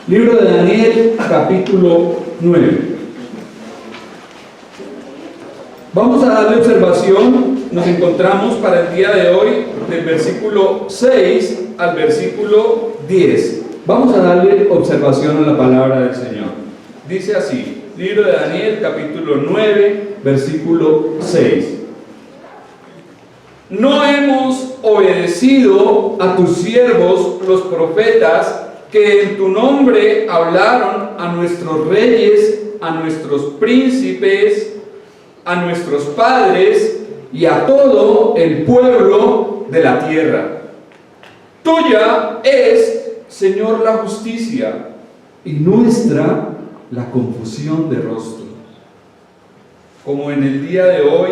Libro de Daniel, capítulo 9. Vamos a darle observación. Nos encontramos para el día de hoy del versículo 6 al versículo 10. Vamos a darle observación a la palabra del Señor. Dice así, libro de Daniel, capítulo 9, versículo 6. No hemos obedecido a tus siervos, los profetas, que en tu nombre hablaron a nuestros reyes, a nuestros príncipes, a nuestros padres y a todo el pueblo de la tierra. Tuya es, Señor, la justicia, y nuestra la confusión de rostro. Como en el día de hoy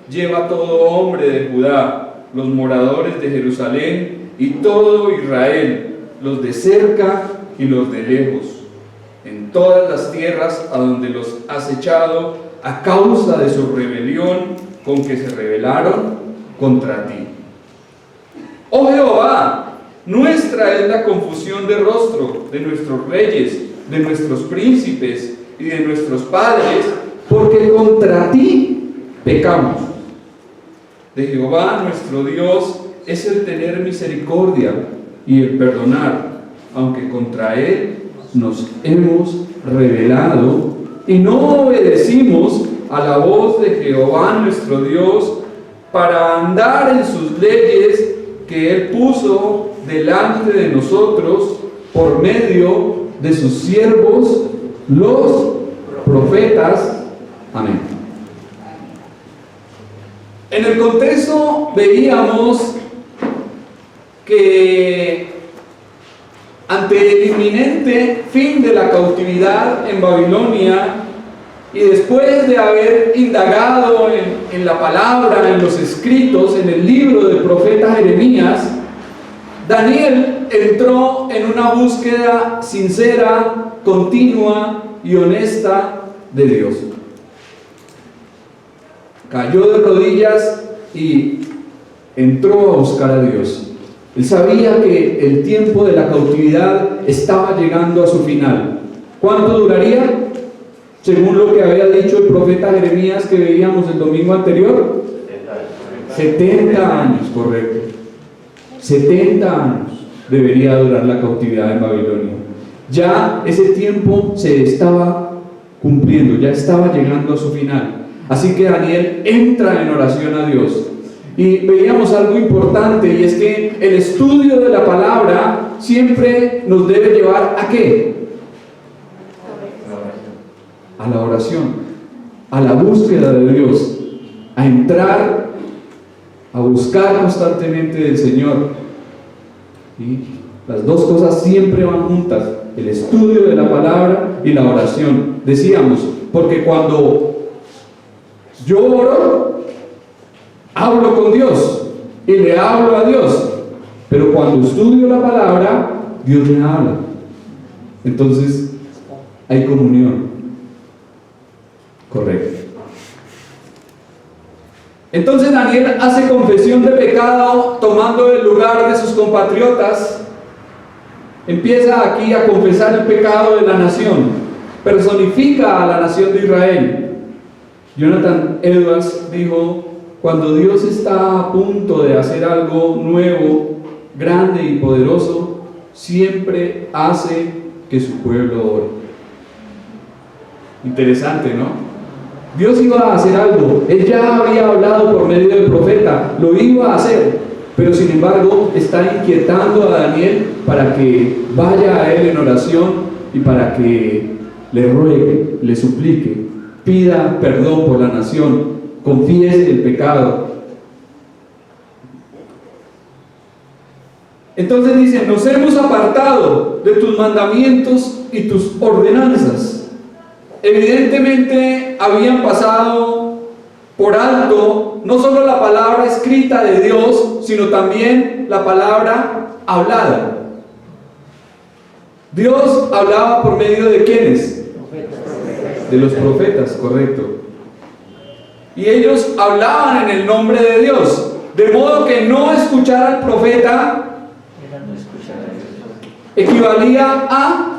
lleva todo hombre de Judá, los moradores de Jerusalén y todo Israel, los de cerca y los de lejos, en todas las tierras a donde los has echado a causa de su rebelión con que se rebelaron contra ti. Oh Jehová, nuestra es la confusión de rostro de nuestros reyes, de nuestros príncipes y de nuestros padres, porque contra ti pecamos. De Jehová nuestro Dios es el tener misericordia y el perdonar, aunque contra Él nos hemos rebelado y no obedecimos a la voz de Jehová nuestro Dios para andar en sus leyes que Él puso delante de nosotros por medio de sus siervos, los profetas. Amén. En el contexto veíamos que ante el inminente fin de la cautividad en Babilonia y después de haber indagado en la palabra, en los escritos, en el libro del profeta Jeremías, Daniel entró en una búsqueda sincera, continua y honesta de Dios. Cayó de rodillas y entró a buscar a Dios. Él sabía que el tiempo de la cautividad estaba llegando a su final. ¿Cuánto duraría? Según lo que había dicho el profeta Jeremías que veíamos el domingo anterior, 70 años, correcto. 70 años debería durar la cautividad en Babilonia. Ya ese tiempo se estaba cumpliendo, ya estaba llegando a su final. Así que Daniel entra en oración a Dios. Y veíamos algo importante, y es que el estudio de la palabra siempre nos debe llevar ¿a qué? A la oración, a la búsqueda de Dios, a entrar, a buscar constantemente del Señor. ¿Sí? Las dos cosas siempre van juntas, el estudio de la palabra y la oración. Decíamos, porque cuando yo oro, hablo con Dios y le hablo a Dios, pero cuando estudio la palabra, Dios me habla. Entonces hay comunión. Correcto. Entonces Daniel hace confesión de pecado tomando el lugar de sus compatriotas. Empieza aquí a confesar el pecado de la nación. Personifica a la nación de Israel. Jonathan Edwards dijo: cuando Dios está a punto de hacer algo nuevo, grande y poderoso, siempre hace que su pueblo ore. Interesante, ¿no? Dios iba a hacer algo, Él ya había hablado por medio del profeta, lo iba a hacer, pero sin embargo está inquietando a Daniel para que vaya a Él en oración y para que le ruegue, le suplique, pida perdón por la nación, confiese el pecado. Entonces dice: nos hemos apartado de tus mandamientos y tus ordenanzas. Evidentemente habían pasado por alto no solo la palabra escrita de Dios, sino también la palabra hablada. Dios hablaba por medio de ¿quiénes? De los profetas, correcto. Y ellos hablaban en el nombre de Dios, de modo que no escuchar al profeta equivalía a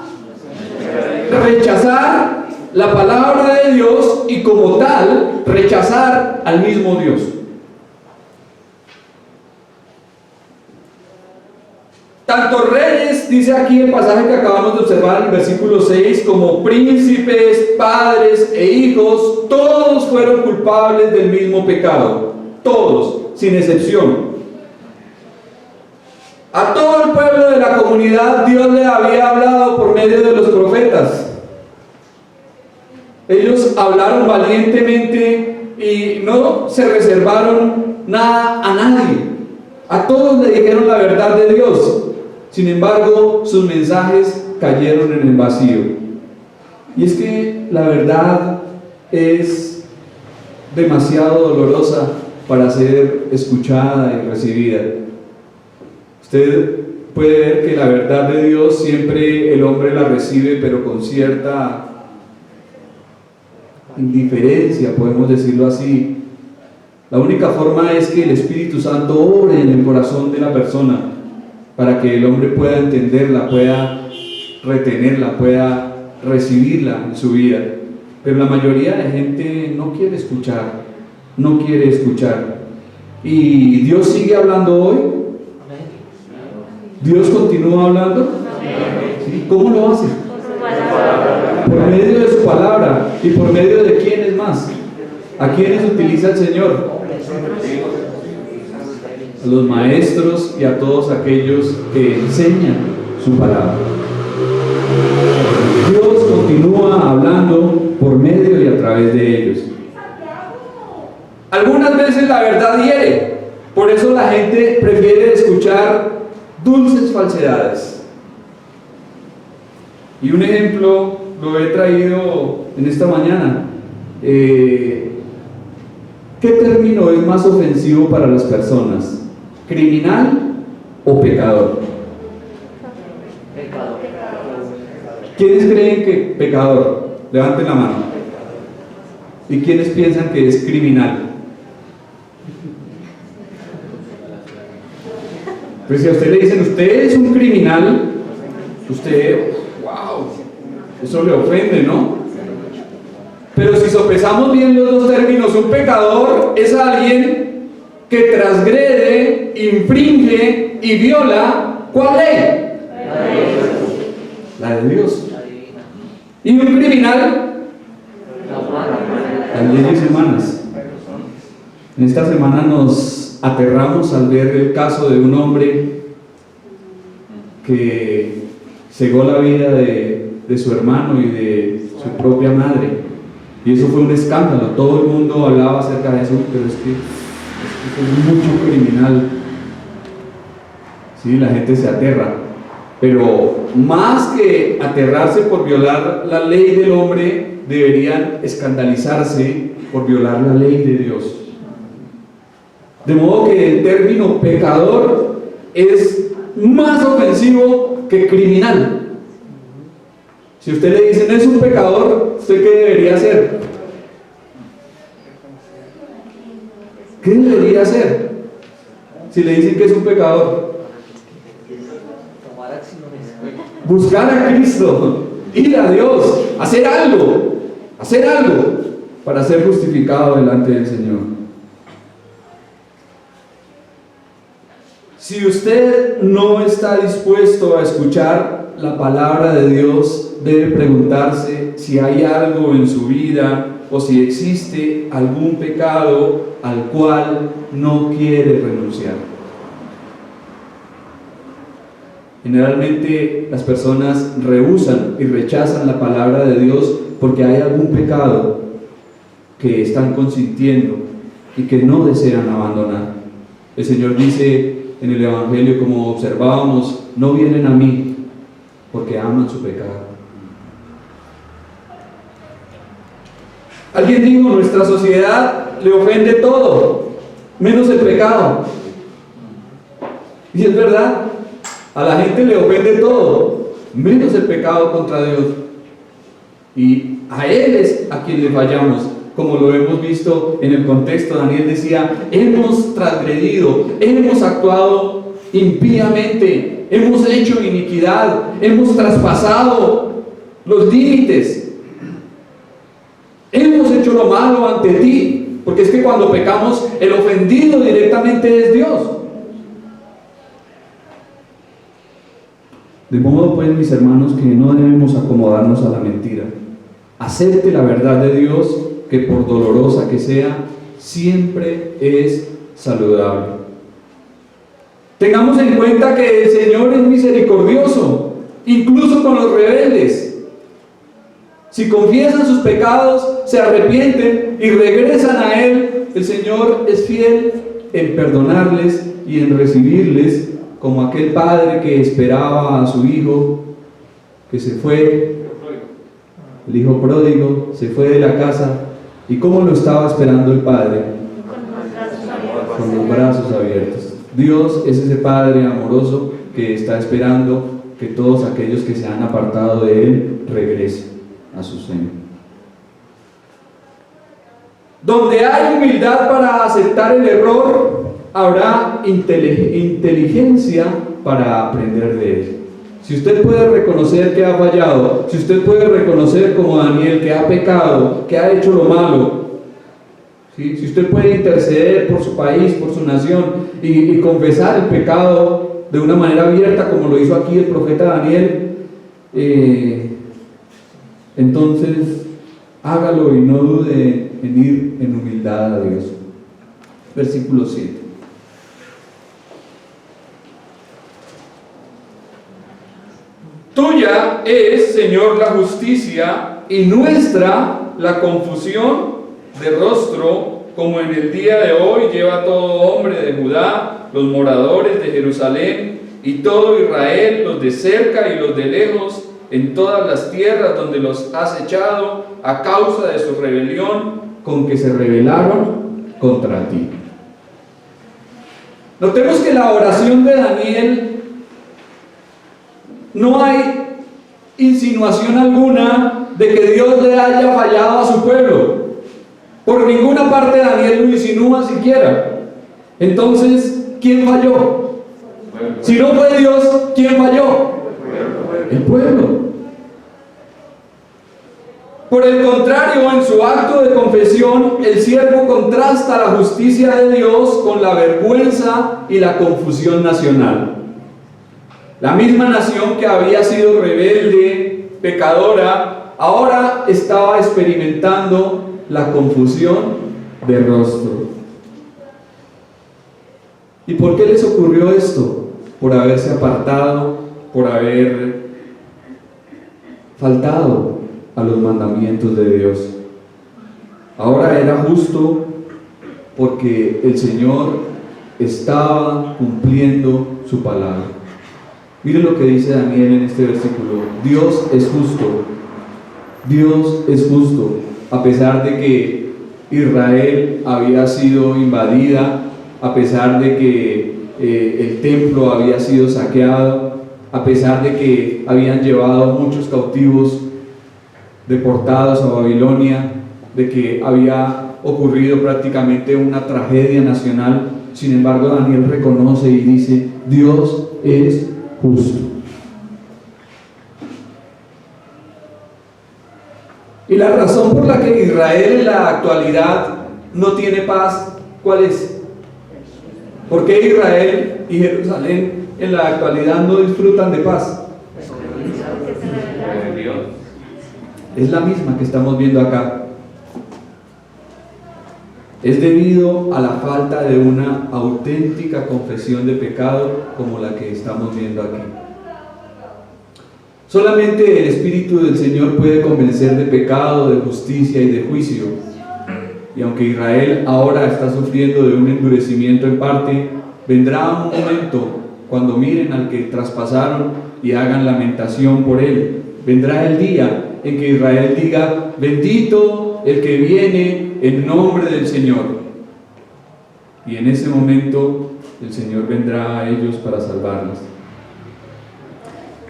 rechazar la palabra de Dios y como tal rechazar al mismo Dios. Tanto reyes, dice aquí el pasaje que acabamos de observar en el versículo 6, como príncipes, padres e hijos, todos fueron culpables del mismo pecado, todos, sin excepción. A todo el pueblo de la comunidad Dios le había hablado por medio de los profetas. Ellos hablaron valientemente y no se reservaron nada a nadie. A todos le dijeron la verdad de Dios. Sin embargo, sus mensajes cayeron en el vacío. Y es que la verdad es demasiado dolorosa para ser escuchada y recibida. Usted puede ver que la verdad de Dios siempre el hombre la recibe, pero con cierta indiferencia, podemos decirlo así. La única forma es que el Espíritu Santo obre en el corazón de la persona para que el hombre pueda entenderla, pueda retenerla, pueda recibirla en su vida. Pero la mayoría de gente no quiere escuchar, no quiere escuchar. ¿Y Dios sigue hablando hoy? ¿Dios continúa hablando? ¿Sí? ¿Cómo lo hace? Por medio de su palabra. ¿Y por medio de quiénes más? ¿A quiénes utiliza el Señor? A los maestros y a todos aquellos que enseñan su palabra. Dios continúa hablando por medio y a través de ellos. Algunas veces la verdad hiere, por eso la gente prefiere escuchar dulces falsedades. Y un ejemplo lo he traído en esta mañana. ¿Qué término es más ofensivo para las personas? ¿Criminal o pecador? Pecador. ¿Quiénes creen que pecador? Levanten la mano. ¿Y quiénes piensan que es criminal? Pues si a usted le dicen, usted es un criminal, usted, wow, eso le ofende, ¿no? Pero si sopesamos bien los dos términos, un pecador es alguien que transgrede, infringe y viola, ¿cuál ley? La de Dios. ¿Y un criminal? Las leyes humanas. En esta semana nos aterramos al ver el caso de un hombre que cegó la vida de su hermano y de su propia madre. Y eso fue un escándalo. Todo el mundo hablaba acerca de eso, pero es que es mucho criminal. Sí, la gente se aterra. Pero más que aterrarse por violar la ley del hombre, deberían escandalizarse por violar la ley de Dios. De modo que el término pecador es más ofensivo que criminal. Si usted le dicen es un pecador, ¿usted qué debería hacer? ¿Qué debería hacer? Si le dicen que es un pecador, buscar a Cristo, ir a Dios, hacer algo para ser justificado delante del Señor. Si usted no está dispuesto a escuchar la palabra de Dios, debe preguntarse si hay algo en su vida o si existe algún pecado al cual no quiere renunciar. Generalmente las personas rehúsan y rechazan la palabra de Dios porque hay algún pecado que están consintiendo y que no desean abandonar. El Señor dice en el Evangelio, como observábamos, no vienen a mí porque aman su pecado. Alguien dijo, nuestra sociedad le ofende todo, menos el pecado. Y es verdad, a la gente le ofende todo, menos el pecado contra Dios. Y a Él es a quien le fallamos, como lo hemos visto en el contexto. Daniel decía, hemos transgredido, hemos actuado impíamente, hemos hecho iniquidad, hemos traspasado los límites. Hemos hecho lo malo ante ti, porque es que cuando pecamos, el ofendido directamente es Dios. De modo pues, mis hermanos, que no debemos acomodarnos a la mentira. Acepte la verdad de Dios, que por dolorosa que sea, siempre es saludable. Tengamos en cuenta que el Señor es misericordioso, incluso con los rebeldes. Si confiesan sus pecados, se arrepienten y regresan a Él, el Señor es fiel en perdonarles y en recibirles, como aquel padre que esperaba a su hijo, que se fue, el hijo pródigo, se fue de la casa, y cómo lo estaba esperando el padre, con los brazos abiertos. Dios es ese Padre amoroso que está esperando que todos aquellos que se han apartado de Él regresen a su seno. Donde hay humildad para aceptar el error, habrá inteligencia para aprender de él. Si usted puede reconocer que ha fallado, si usted puede reconocer como Daniel que ha pecado, que ha hecho lo malo, ¿sí? Si usted puede interceder por su país, por su nación y confesar el pecado de una manera abierta como lo hizo aquí el profeta Daniel, entonces hágalo y no dude en ir en humildad a Dios. Versículo 7. Tuya es, Señor, la justicia y nuestra la confusión de rostro, como en el día de hoy lleva todo hombre de Judá, los moradores de Jerusalén y todo Israel, los de cerca y los de lejos, en todas las tierras donde los has echado a causa de su rebelión, con que se rebelaron contra ti. Notemos que la oración de Daniel no hay insinuación alguna de que Dios le haya fallado a su pueblo. Por ninguna parte Daniel lo insinúa siquiera. Entonces, ¿quién falló? Si no fue Dios, ¿quién falló? El pueblo. Por el contrario, en su acto de confesión, el siervo contrasta la justicia de Dios con la vergüenza y la confusión nacional. La misma nación que había sido rebelde, pecadora, ahora estaba experimentando la confusión de rostro. ¿Y por qué les ocurrió esto? Por haberse apartado, por haber faltado a los mandamientos de Dios. Ahora era justo porque el Señor estaba cumpliendo su palabra. Mire lo que dice Daniel en este versículo. Dios es justo. Dios es justo. A pesar de que Israel había sido invadida, a pesar de que el templo había sido saqueado, a pesar de que habían llevado muchos cautivos deportados a Babilonia, de que había ocurrido prácticamente una tragedia nacional, sin embargo Daniel reconoce y dice: Dios es justo. Y la razón por la que Israel en la actualidad no tiene paz, ¿cuál es? ¿Por qué Israel y Jerusalén en la actualidad no disfrutan de paz? Es la misma que estamos viendo acá. Es debido a la falta de una auténtica confesión de pecado como la que estamos viendo aquí. Solamente el Espíritu del Señor puede convencer de pecado, de justicia y de juicio. Y aunque Israel ahora está sufriendo de un endurecimiento en parte, vendrá un momento cuando miren al que traspasaron y hagan lamentación por él. Vendrá el día en que Israel diga: bendito el que viene en nombre del Señor. Y en ese momento el Señor vendrá a ellos para salvarlos.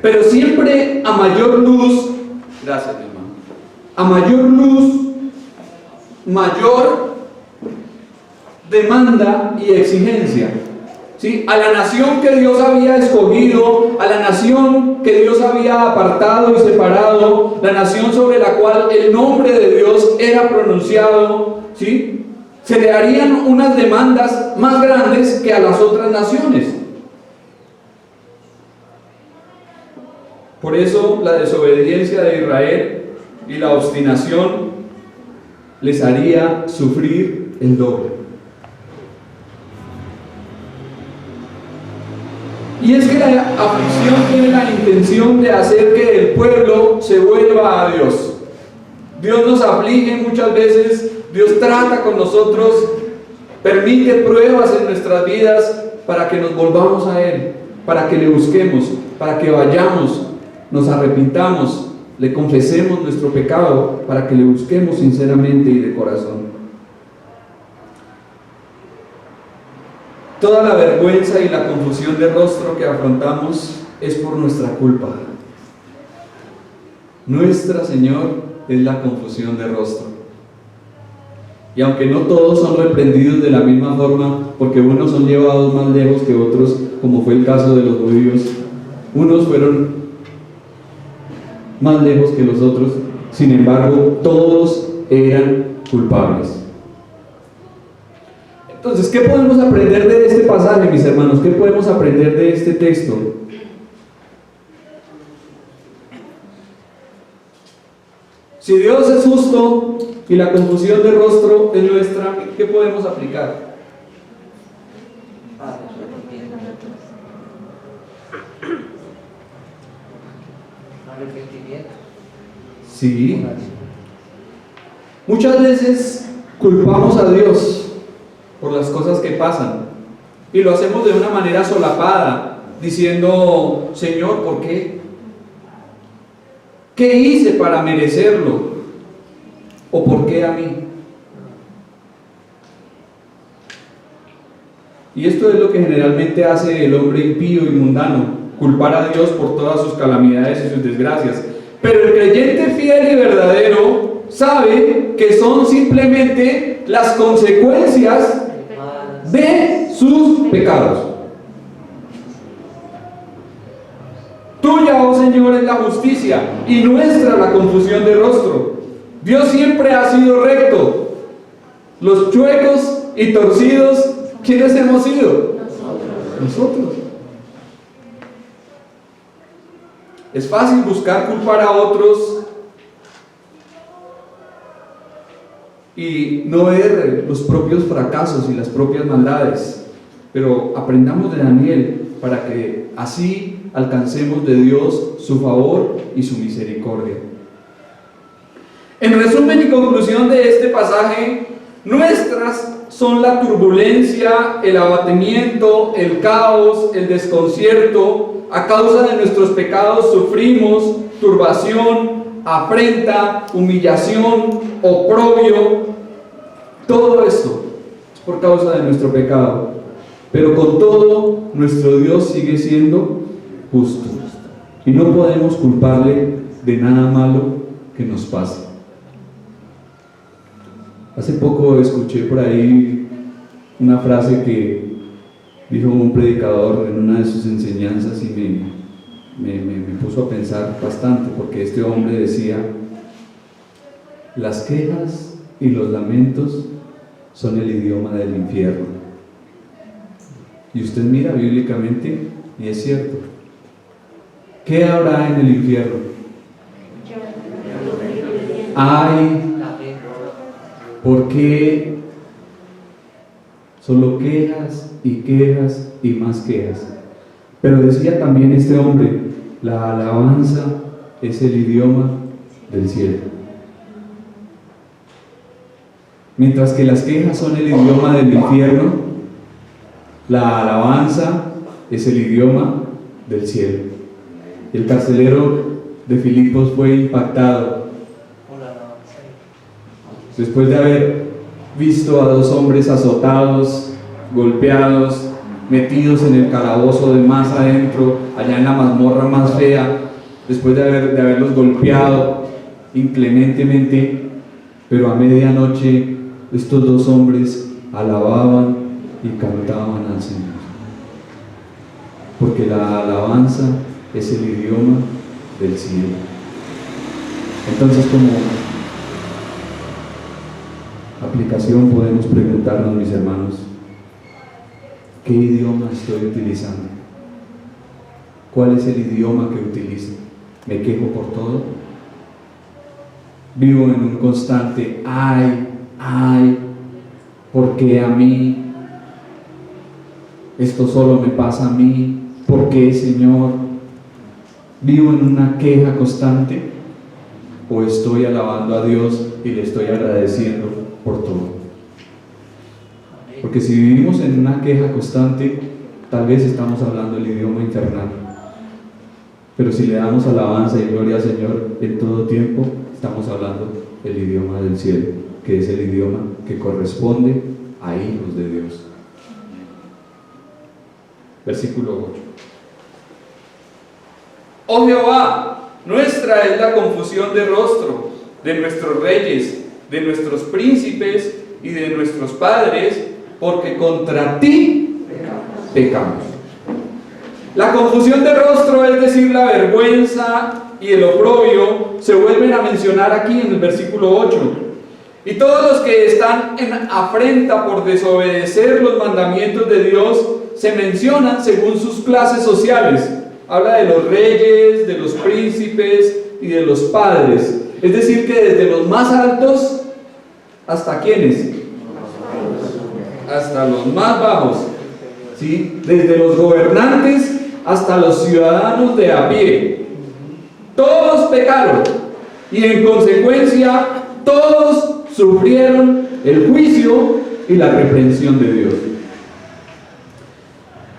Pero siempre a mayor luz, gracias hermano, a mayor luz, mayor demanda y exigencia. ¿sí?, a la nación que Dios había escogido, a la nación que Dios había apartado y separado, la nación sobre la cual el nombre de Dios era pronunciado, ¿sí?, se le harían unas demandas más grandes que a las otras naciones. Por eso la desobediencia de Israel y la obstinación les haría sufrir el doble. Y es que la aflicción tiene la intención de hacer que el pueblo se vuelva a Dios. Dios nos aflige muchas veces, Dios trata con nosotros, permite pruebas en nuestras vidas para que nos volvamos a Él, para que le busquemos, para que vayamos, nos arrepintamos, le confesemos nuestro pecado, para que le busquemos sinceramente y de corazón. Toda la vergüenza y la confusión de rostro que afrontamos es por nuestra culpa. Nuestra, Señor, es la confusión de rostro. Y aunque no todos son reprendidos de la misma forma, porque unos son llevados más lejos que otros, como fue el caso de los judíos, unos fueron más lejos que los otros, sin embargo, todos eran culpables. Entonces, ¿qué podemos aprender de este pasaje, mis hermanos? ¿Qué podemos aprender de este texto? Si Dios es justo y la confusión de rostro es nuestra, ¿qué podemos aplicar? Sí. Muchas veces culpamos a Dios por las cosas que pasan y lo hacemos de una manera solapada, diciendo: Señor, ¿por qué? ¿Qué hice para merecerlo? ¿O por qué a mí? Y esto es lo que generalmente hace el hombre impío y mundano: culpar a Dios por todas sus calamidades y sus desgracias. Pero el creyente fiel y verdadero sabe que son simplemente las consecuencias de sus pecados. Tuya, oh Señor, es la justicia y nuestra la confusión de rostro. Dios siempre ha sido recto. Los chuecos y torcidos, ¿quiénes hemos sido? Nosotros. Es fácil buscar culpar a otros y no ver los propios fracasos y las propias maldades, pero aprendamos de Daniel para que así alcancemos de Dios su favor y su misericordia. En resumen y conclusión de este pasaje, nuestras son la turbulencia, el abatimiento, el caos, el desconcierto. A causa de nuestros pecados sufrimos turbación, afrenta, humillación, oprobio. Todo esto es por causa de nuestro pecado. Pero con todo, nuestro Dios sigue siendo justo. Y no podemos culparle de nada malo que nos pase. Hace poco escuché por ahí una frase que dijo un predicador en una de sus enseñanzas y me puso a pensar bastante, porque este hombre decía: las quejas y los lamentos son el idioma del infierno. Y usted mira bíblicamente y es cierto. ¿Qué habrá en el infierno? Ay, ¿por qué solo quejas y quejas y más quejas? Pero decía también este hombre: la alabanza es el idioma del cielo. Mientras que las quejas son el idioma del infierno, la alabanza es el idioma del cielo. El carcelero de Filipos fue impactado después de haber visto a dos hombres azotados, golpeados, metidos en el calabozo de más adentro, allá en la mazmorra más fea, después de haberlos golpeado inclementemente. Pero a medianoche estos dos hombres alababan y cantaban al Señor. porque la alabanza es el idioma del cielo. Entonces, como aplicación podemos preguntarnos, mis hermanos, ¿qué idioma estoy utilizando? ¿Cuál es el idioma que utilizo? ¿Me quejo por todo? ¿Vivo en un constante ay, ¿por qué a mí? Esto solo me pasa a mí, ¿por qué, Señor? ¿Vivo en una queja constante? ¿O estoy alabando a Dios y le estoy agradeciendo por todo? Porque si vivimos en una queja constante, tal vez estamos hablando el idioma infernal. Pero si le damos alabanza y gloria al Señor en todo tiempo, estamos hablando el idioma del cielo, que es el idioma que corresponde a hijos de Dios. Versículo 8. Oh Jehová, nuestra es la confusión de rostro de nuestros reyes, de nuestros príncipes y de nuestros padres, porque contra ti pecamos. La confusión de rostro, es decir, la vergüenza y el oprobio, se vuelven a mencionar aquí en el versículo 8. Y todos los que están en afrenta por desobedecer los mandamientos de Dios se mencionan según sus clases sociales. Habla de los reyes, de los príncipes y de los padres. Es decir, que desde los más altos, ¿hasta quiénes? Hasta los más bajos. ¿Sí? Desde los gobernantes hasta los ciudadanos de a pie. Todos pecaron y en consecuencia todos sufrieron el juicio y la reprensión de Dios.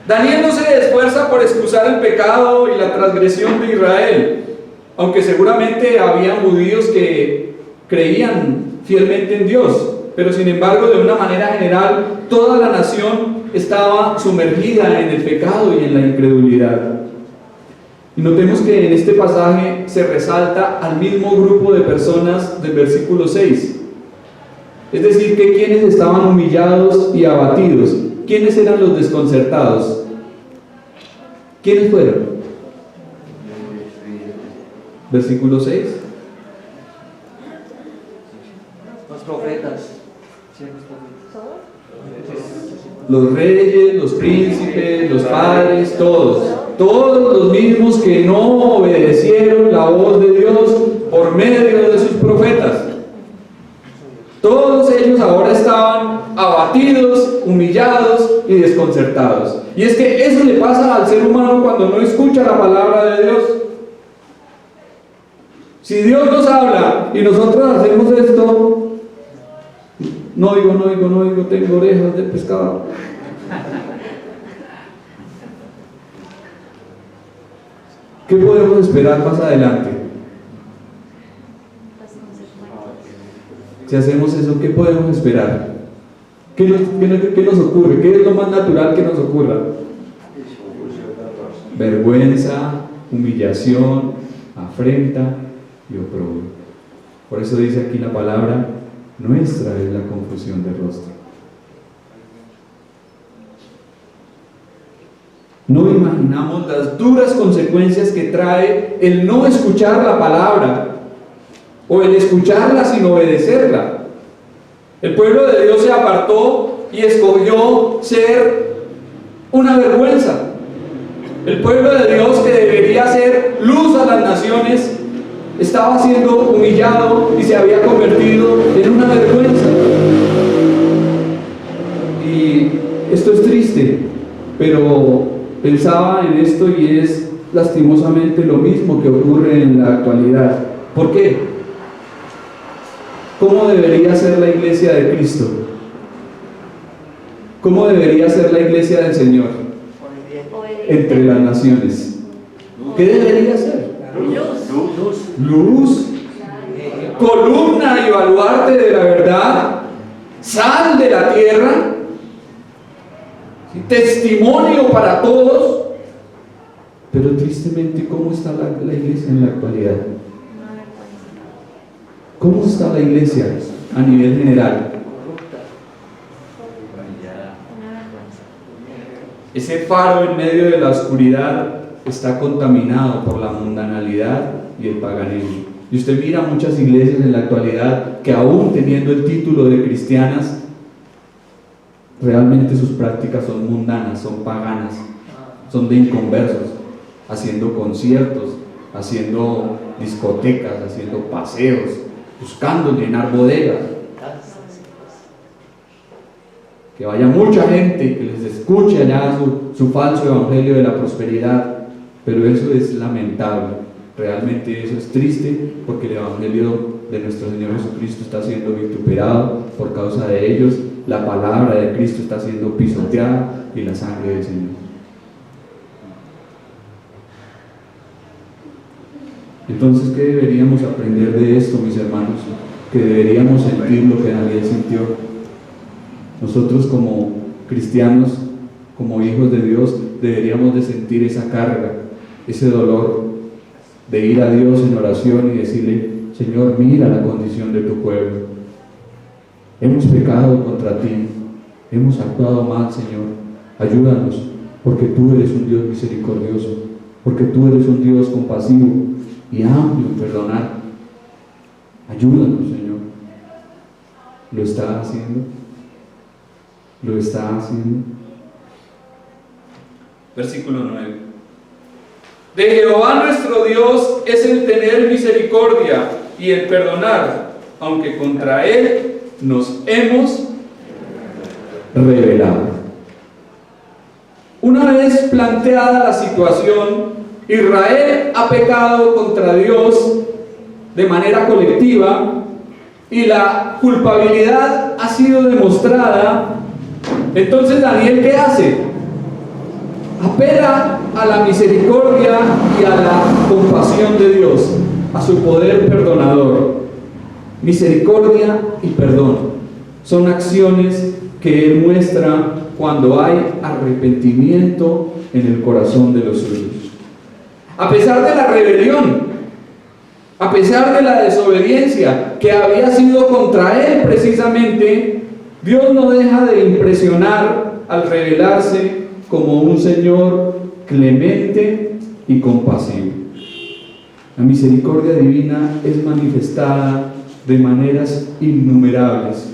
Daniel no se esfuerza por excusar el pecado y la transgresión de Israel, aunque seguramente habían judíos que creían fielmente en Dios, pero sin embargo, de una manera general, toda la nación estaba sumergida en el pecado y en la incredulidad. Y notemos que en este pasaje se resalta al mismo grupo de personas del versículo 6. Es decir, que quienes estaban humillados y abatidos, ¿quiénes eran los desconcertados? ¿Quiénes fueron? Versículo 6. Los profetas. Los reyes, los príncipes, los padres, todos los mismos que no obedecieron la voz de Dios por medio de sus profetas. Todos ellos ahora estaban abatidos, humillados y desconcertados. Y es que eso le pasa al ser humano cuando no escucha la palabra de Dios. Si Dios nos habla y nosotros hacemos esto, no oigo, tengo orejas de pescado. ¿Qué podemos esperar más adelante? Si hacemos eso, ¿qué podemos esperar? ¿Qué nos ocurre? ¿Qué es lo más natural que nos ocurra? Vergüenza, humillación, afrenta y oprobio. Por eso dice aquí la palabra, nuestra es la confusión de rostro. No imaginamos las duras consecuencias que trae el no escuchar la palabra o el escucharla sin obedecerla. El pueblo de Dios se apartó y escogió ser una vergüenza. El pueblo de Dios, que debería ser luz a las naciones, estaba siendo humillado y se había convertido en una vergüenza. Y esto es triste, pero pensaba en esto y es lastimosamente lo mismo que ocurre en la actualidad. ¿Por qué? ¿Cómo debería ser la iglesia de Cristo? ¿Cómo debería ser la iglesia del Señor entre las naciones? ¿Qué debería ser? Luz, columna y baluarte de la verdad, sal de la tierra, testimonio para todos. Pero tristemente, ¿cómo está la iglesia en la actualidad? ¿Cómo está la iglesia a nivel general? Ese faro en medio de la oscuridad está contaminado por la mundanalidad y el paganismo. Y usted mira muchas iglesias en la actualidad que aún teniendo el título de cristianas, realmente sus prácticas son mundanas, son paganas, son de inconversos, haciendo conciertos, haciendo discotecas, haciendo paseos, buscando llenar bodegas. Que vaya mucha gente que les escuche allá su falso evangelio de la prosperidad, pero eso es lamentable, realmente eso es triste, porque el evangelio de nuestro Señor Jesucristo está siendo vituperado por causa de ellos, la palabra de Cristo está siendo pisoteada y la sangre del Señor. Entonces, ¿qué deberíamos aprender de esto, mis hermanos? Que deberíamos sentir lo que Daniel sintió. Nosotros como cristianos, como hijos de Dios, deberíamos de sentir esa carga, ese dolor, de ir a Dios en oración y decirle: Señor, mira la condición de tu pueblo. Hemos pecado contra ti, hemos actuado mal, Señor. Ayúdanos, porque tú eres un Dios misericordioso, porque tú eres un Dios compasivo y amplio en perdonar. Ayúdanos, Señor. ¿Lo está haciendo? ¿Lo está haciendo? Versículo 9. De Jehová nuestro Dios es el tener misericordia y el perdonar, aunque contra Él nos hemos rebelado. Una vez planteada la situación, Israel ha pecado contra Dios de manera colectiva y la culpabilidad ha sido demostrada. Entonces Daniel, ¿qué hace? Apela a la misericordia y a la compasión de Dios, a su poder perdonador. Misericordia y perdón son acciones que Él muestra cuando hay arrepentimiento en el corazón de los suyos. A pesar de la rebelión, a pesar de la desobediencia que había sido contra Él precisamente, Dios no deja de impresionar al revelarse como un Señor clemente y compasivo. La misericordia divina es manifestada de maneras innumerables.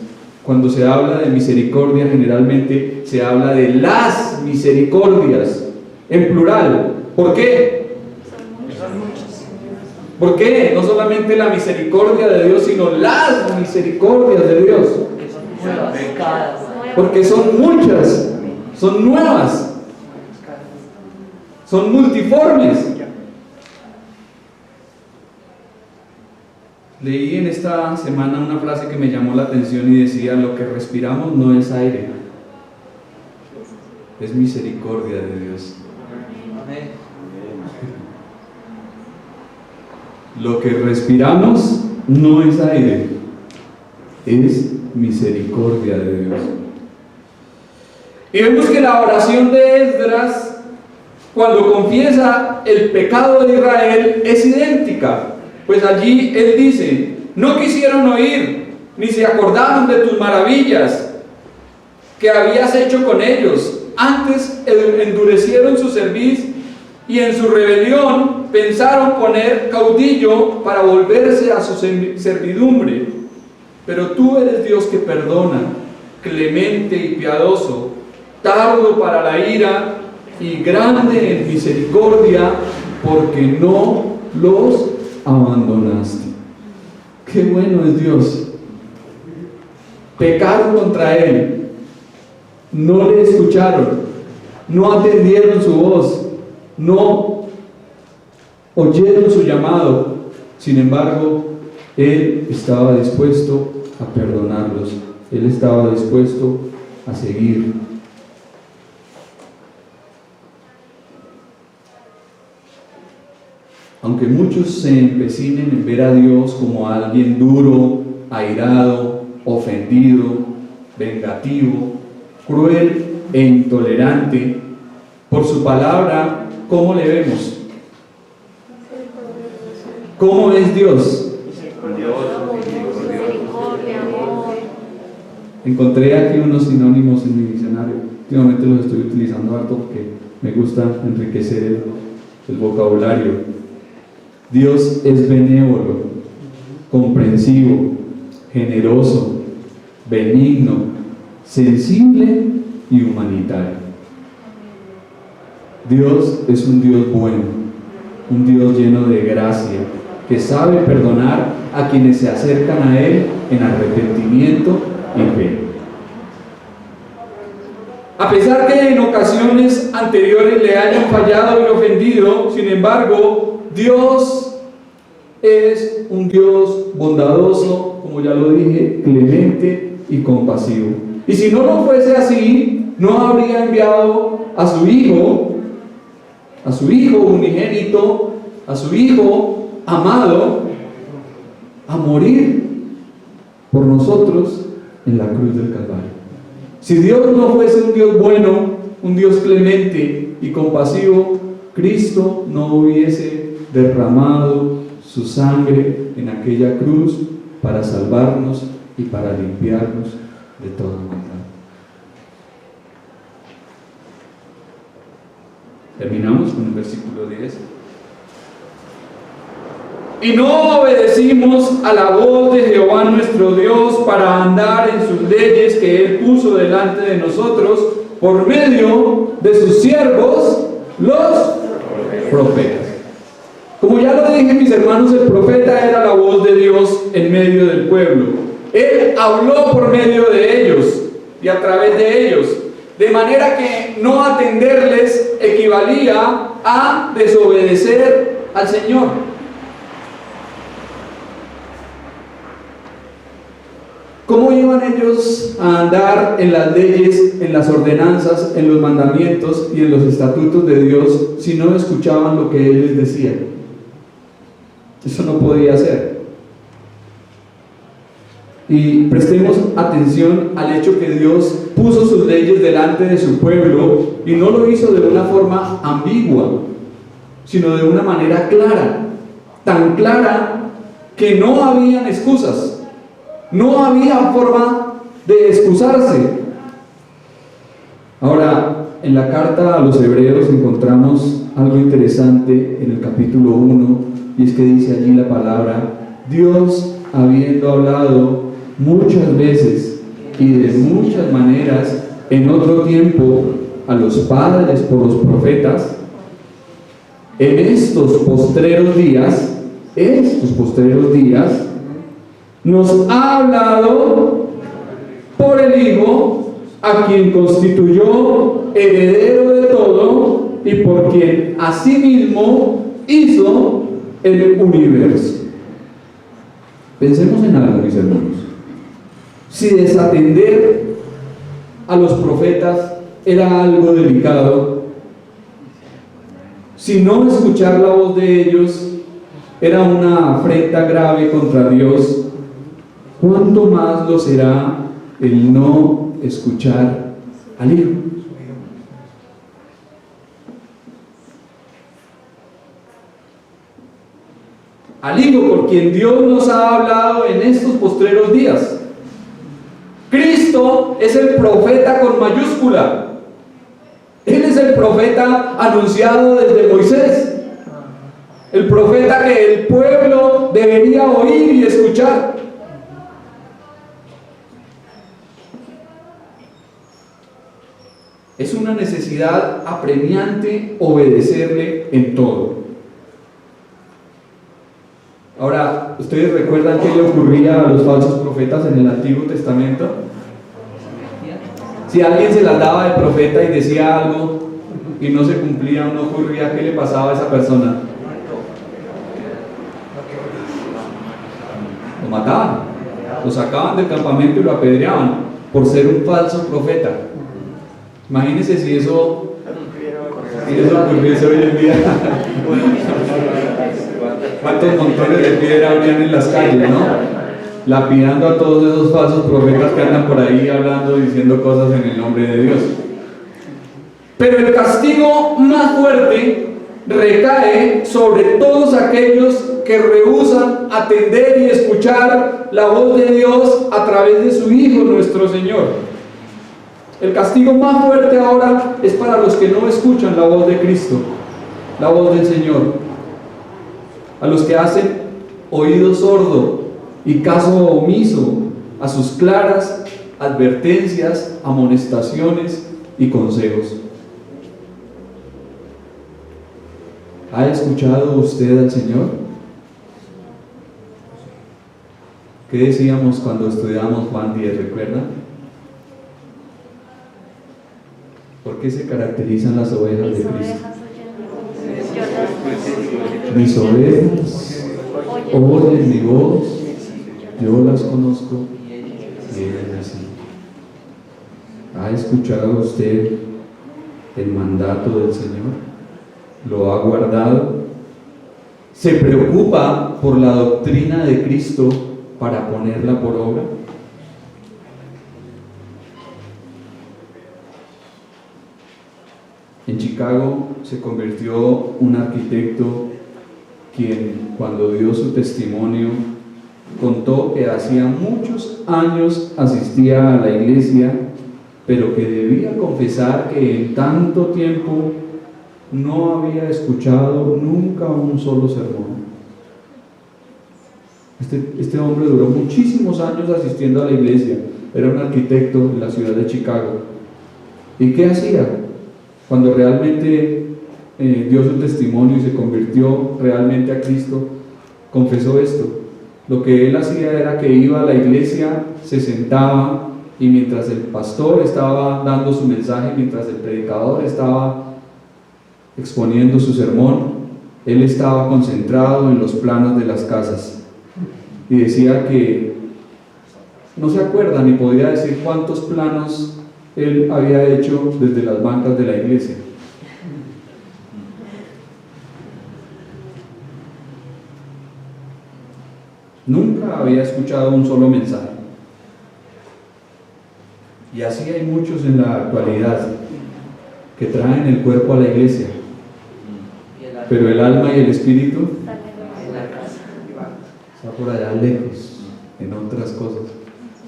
Cuando se habla de misericordia, generalmente se habla de las misericordias, en plural. ¿Por qué? ¿Por qué? No solamente la misericordia de Dios, sino las misericordias de Dios. Porque son muchas, son nuevas, son multiformes. Leí en esta semana una frase que me llamó la atención y decía: lo que respiramos no es aire, es misericordia de Dios. Lo que respiramos no es aire, es misericordia de Dios. Y vemos que la oración de Esdras, cuando confiesa el pecado de Israel, es idéntica. Pues allí él dice: no quisieron oír, ni se acordaron de tus maravillas que habías hecho con ellos. Antes endurecieron su cerviz y en su rebelión pensaron poner caudillo para volverse a su servidumbre. Pero tú eres Dios que perdona, clemente y piadoso, tardo para la ira y grande en misericordia, porque no los abandonaste. Qué bueno es Dios. Pecaron contra Él, no le escucharon, no atendieron su voz, no oyeron su llamado. Sin embargo, Él estaba dispuesto a perdonarlos, Él estaba dispuesto a seguir. Aunque muchos se empecinen en ver a Dios como alguien duro, airado, ofendido, vengativo, cruel e intolerante, por su palabra, ¿cómo le vemos? ¿Cómo es Dios? Encontré aquí unos sinónimos en mi diccionario. Últimamente los estoy utilizando harto porque me gusta enriquecer el vocabulario. Dios es benévolo, comprensivo, generoso, benigno, sensible y humanitario. Dios es un Dios bueno, un Dios lleno de gracia, que sabe perdonar a quienes se acercan a Él en arrepentimiento y fe. A pesar que en ocasiones anteriores le hayan fallado y ofendido, sin embargo, Dios es un Dios bondadoso, como ya lo dije, clemente y compasivo. Y si no lo fuese así, no habría enviado a su Hijo unigénito, a su Hijo amado, a morir por nosotros en la cruz del Calvario. Si Dios no fuese un Dios bueno, un Dios clemente y compasivo, Cristo no hubiese derramado su sangre en aquella cruz para salvarnos y para limpiarnos de toda maldad. Terminamos con el versículo 10. Y no obedecimos a la voz de Jehová nuestro Dios para andar en sus leyes que Él puso delante de nosotros por medio de sus siervos, los profetas. Como ya lo dije, mis hermanos, el profeta era la voz de Dios en medio del pueblo. Él habló por medio de ellos y a través de ellos, de manera que no atenderles equivalía a desobedecer al Señor. ¿Cómo iban ellos a andar en las leyes, en las ordenanzas, en los mandamientos y en los estatutos de Dios si no escuchaban lo que Él les decía? Eso no podía ser. Y prestemos atención al hecho que Dios puso sus leyes delante de su pueblo y no lo hizo de una forma ambigua, sino de una manera clara, tan clara que no habían excusas. No había forma de excusarse. Ahora, en la carta a los Hebreos encontramos algo interesante en el capítulo 1, y es que dice allí la palabra: Dios, habiendo hablado muchas veces y de muchas maneras en otro tiempo a los padres por los profetas, en estos postreros días nos ha hablado por el Hijo, a quien constituyó heredero de todo y por quien asimismo hizo el universo. Pensemos en algo, mis hermanos. Si desatender a los profetas era algo delicado, si no escuchar la voz de ellos era una afrenta grave contra Dios, ¿cuánto más lo será el no escuchar al Hijo? Al Hijo por quien Dios nos ha hablado en estos postreros días. Cristo es el profeta con mayúscula. Él es el profeta anunciado desde Moisés. El profeta que el pueblo debería oír y escuchar. Es una necesidad apremiante obedecerle en todo. Ahora, ¿ustedes recuerdan qué le ocurría a los falsos profetas en el Antiguo Testamento? Si alguien se las daba de profeta y decía algo y no se cumplía o no ocurría, ¿qué le pasaba a esa persona? Lo mataban, lo sacaban del campamento y lo apedreaban por ser un falso profeta. Imagínense si eso ocurriese hoy en día. ¿Cuántos montones de piedra habrían en las calles, no? Lapidando a todos esos falsos profetas que andan por ahí hablando, diciendo cosas en el nombre de Dios. Pero el castigo más fuerte recae sobre todos aquellos que rehúsan atender y escuchar la voz de Dios a través de su Hijo, nuestro Señor. El castigo más fuerte ahora es para los que no escuchan la voz de Cristo, la voz del Señor, a los que hacen oído sordo y caso omiso a sus claras advertencias, amonestaciones y consejos. ¿Ha escuchado usted al Señor? ¿Qué decíamos cuando estudiábamos Juan 10? ¿Recuerdan? ¿Por qué se caracterizan las ovejas de Cristo? Mis ovejas oyen mi voz, yo las conozco y ellas me siguen. ¿Ha escuchado usted el mandato del Señor? ¿Lo ha guardado? ¿Se preocupa por la doctrina de Cristo para ponerla por obra? En Chicago se convirtió un arquitecto quien, cuando dio su testimonio, contó que hacía muchos años asistía a la iglesia, pero que debía confesar que en tanto tiempo no había escuchado nunca un solo sermón. Este hombre duró muchísimos años asistiendo a la iglesia, era un arquitecto en la ciudad de Chicago. ¿Y qué hacía? Cuando realmente dio su testimonio y se convirtió realmente a Cristo, confesó esto. Lo que él hacía era que iba a la iglesia, se sentaba, y mientras el pastor estaba dando su mensaje, mientras el predicador estaba exponiendo su sermón, él estaba concentrado en los planos de las casas, y decía que no se acuerda ni podía decir cuántos planos él había hecho desde las bancas de la iglesia. Nunca había escuchado un solo mensaje. Y así hay muchos en la actualidad que traen el cuerpo a la iglesia, pero el alma y el espíritu está por allá lejos, en otras cosas.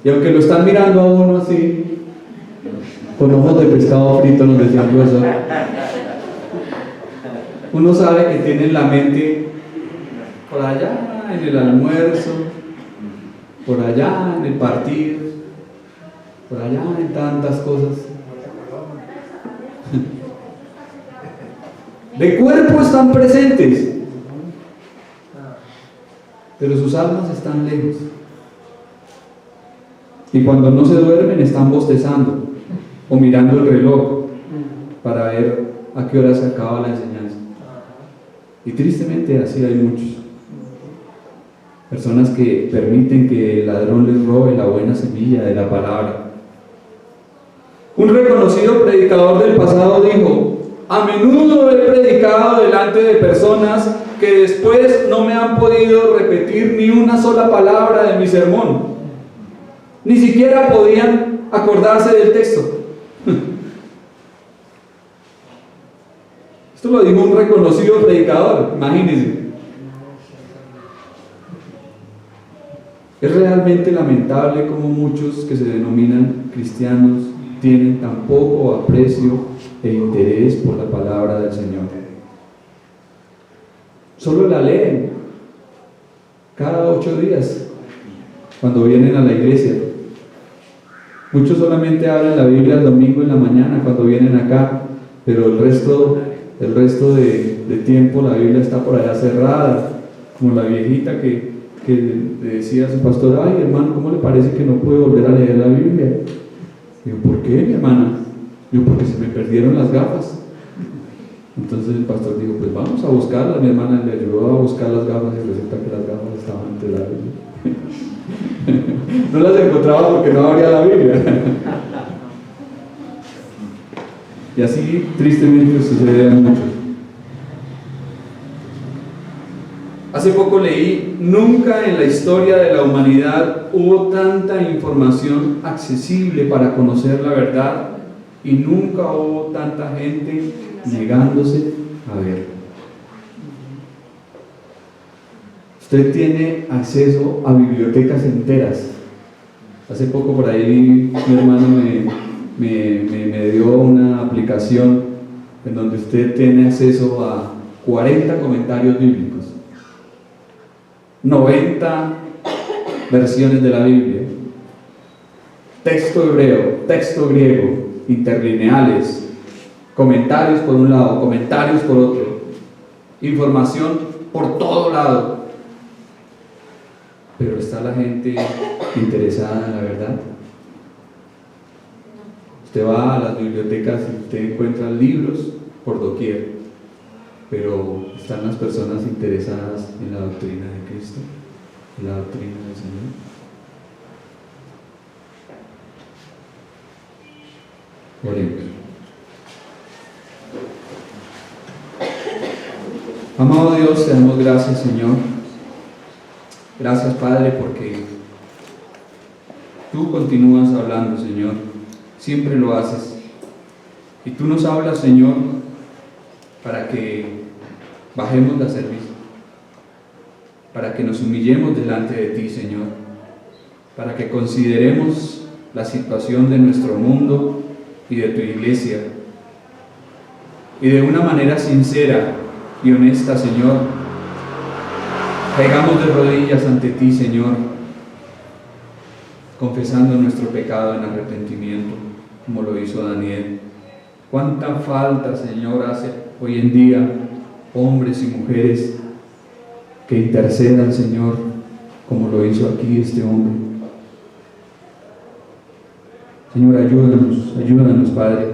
Y aunque lo están mirando a uno así, con ojos de pescado frito, nos decía el profesor, uno sabe que tienen la mente por allá en el almuerzo, por allá en el partido, por allá en tantas cosas. De cuerpo están presentes, pero sus almas están lejos. Y cuando no se duermen están bostezando o mirando el reloj para ver a qué hora se acaba la enseñanza. Y tristemente así hay muchos. Personas que permiten que el ladrón les robe la buena semilla de la palabra. Un reconocido predicador del pasado dijo: a menudo he predicado delante de personas que después no me han podido repetir ni una sola palabra de mi sermón. Ni siquiera podían acordarse del texto. Esto lo dijo un reconocido predicador, imagínense. Es realmente lamentable cómo muchos que se denominan cristianos tienen tan poco aprecio e interés por la palabra del Señor. Solo la leen cada 8 días cuando vienen a la iglesia. Muchos solamente abren la Biblia el domingo en la mañana cuando vienen acá, pero el resto de tiempo la Biblia está por allá cerrada, como la viejita que le decía a su pastor: ay hermano, ¿cómo le parece que no puede volver a leer la Biblia? Digo: ¿por qué, mi hermana? Digo: porque se me perdieron las gafas. Entonces el pastor dijo: pues vamos a buscarlas. Mi hermana le ayudó a buscar las gafas y resulta que las gafas estaban entre la Biblia. No las encontraba porque no abría la Biblia. Y así tristemente sucede a muchos. Hace poco leí: nunca en la historia de la humanidad hubo tanta información accesible para conocer la verdad, y nunca hubo tanta gente negándose a verla. Usted tiene acceso a bibliotecas enteras. Hace poco por ahí mi hermano me dio una aplicación en donde usted tiene acceso a 40 comentarios bíblicos, 90 versiones de la Biblia, texto hebreo, texto griego, interlineales, comentarios por un lado, comentarios por otro, información por todo lado. Pero está la gente interesada en la verdad. Usted va a las bibliotecas y usted encuentra libros por doquier, pero están las personas interesadas en la doctrina de Cristo, en la doctrina del Señor. Oremos. Amado Dios, te damos gracias, Señor. Gracias, Padre, porque tú continúas hablando, Señor. Siempre lo haces. Y tú nos hablas, Señor, para que bajemos la cerviz, para que nos humillemos delante de ti, Señor, para que consideremos la situación de nuestro mundo y de tu iglesia, y de una manera sincera y honesta, Señor, caigamos de rodillas ante ti, Señor, confesando nuestro pecado en arrepentimiento, como lo hizo Daniel. Cuánta falta, Señor, hace hoy en día hombres y mujeres que intercedan, Señor, como lo hizo aquí este hombre. Señor, ayúdanos, Padre,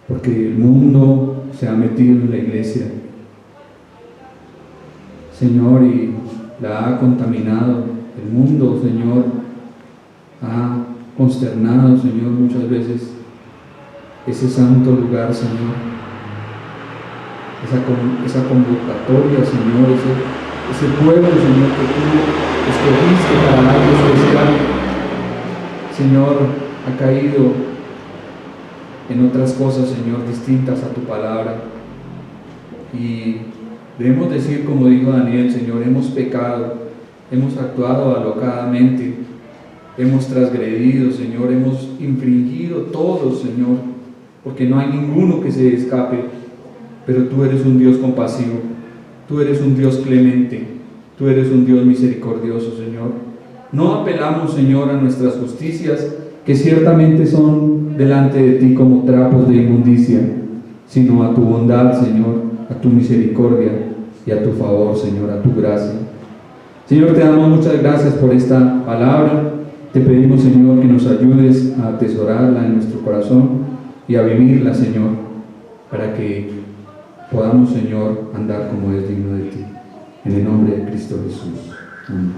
porque el mundo se ha metido en la iglesia, Señor, y la ha contaminado. El mundo, Señor, ha consternado, Señor, muchas veces ese santo lugar, Señor, esa convocatoria, Señor, ese pueblo, Señor, que tú escogiste para algo especial, Señor, ha caído en otras cosas, Señor, distintas a tu palabra. Y debemos decir, como dijo Daniel, Señor, hemos pecado, hemos actuado alocadamente, hemos transgredido, Señor, hemos infringido todos, Señor, porque no hay ninguno que se escape. Pero tú eres un Dios compasivo, tú eres un Dios clemente, tú eres un Dios misericordioso, Señor. No apelamos, Señor, a nuestras justicias, que ciertamente son delante de ti como trapos de inmundicia, sino a tu bondad, Señor, a tu misericordia y a tu favor, Señor, a tu gracia. Señor, te damos muchas gracias por esta palabra. Te pedimos, Señor, que nos ayudes a atesorarla en nuestro corazón y a vivirla, Señor, para que podamos, Señor, andar como es digno de ti. En el nombre de Cristo Jesús. Amén.